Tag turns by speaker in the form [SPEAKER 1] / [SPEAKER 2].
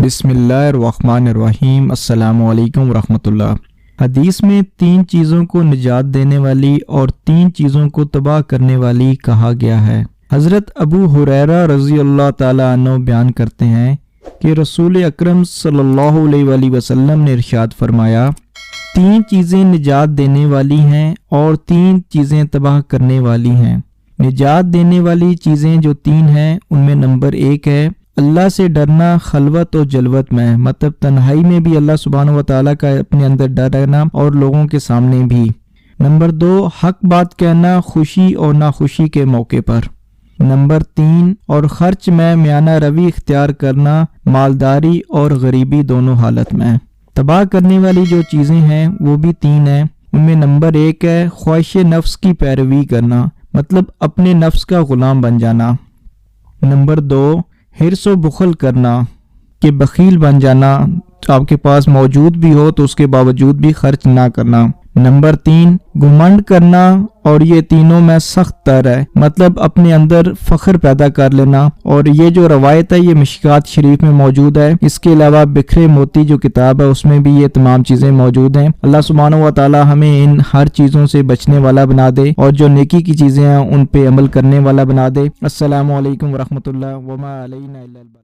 [SPEAKER 1] بسم اللہ الرحمن الرحیم۔ السلام علیکم ورحمۃ اللہ۔ حدیث میں 3 چیزوں کو نجات دینے والی اور 3 چیزوں کو تباہ کرنے والی کہا گیا ہے۔ حضرت ابو ہریرہ رضی اللہ تعالیٰ عنہ بیان کرتے ہیں کہ رسول اکرم صلی اللہ علیہ وآلہ وسلم نے ارشاد فرمایا، 3 چیزیں نجات دینے والی ہیں اور 3 چیزیں تباہ کرنے والی ہیں۔ نجات دینے والی چیزیں جو 3 ہیں ان میں نمبر 1 ہے اللہ سے ڈرنا خلوت اور جلوت میں، مطلب تنہائی میں بھی اللہ سبحانہ و تعالیٰ کا اپنے اندر ڈر رہنا اور لوگوں کے سامنے بھی۔ نمبر 2 حق بات کہنا خوشی اور ناخوشی کے موقع پر۔ نمبر 3 اور خرچ میں میانہ روی اختیار کرنا مالداری اور غریبی دونوں حالت میں۔ تباہ کرنے والی جو چیزیں ہیں وہ بھی 3 ہیں، ان میں نمبر 1 ہے خواہش نفس کی پیروی کرنا، مطلب اپنے نفس کا غلام بن جانا۔ نمبر 2 حرص و بخل کرنا کہ بخیل بن جانا، آپ کے پاس موجود بھی ہو تو اس کے باوجود بھی خرچ نہ کرنا۔ نمبر 3 گھمنڈ کرنا، اور یہ تینوں میں سخت تر ہے، مطلب اپنے اندر فخر پیدا کر لینا، اور یہ جو روایت ہے یہ مشکات شریف میں موجود ہے۔ اس کے علاوہ بکھرے موتی جو کتاب ہے اس میں بھی یہ تمام چیزیں موجود ہیں۔ اللہ سبحانہ و تعالی ہمیں ان ہر چیزوں سے بچنے والا بنا دے اور جو نیکی کی چیزیں ہیں ان پہ عمل کرنے والا بنا دے۔ السلام علیکم ورحمۃ اللہ وما علینا الا البلاغ۔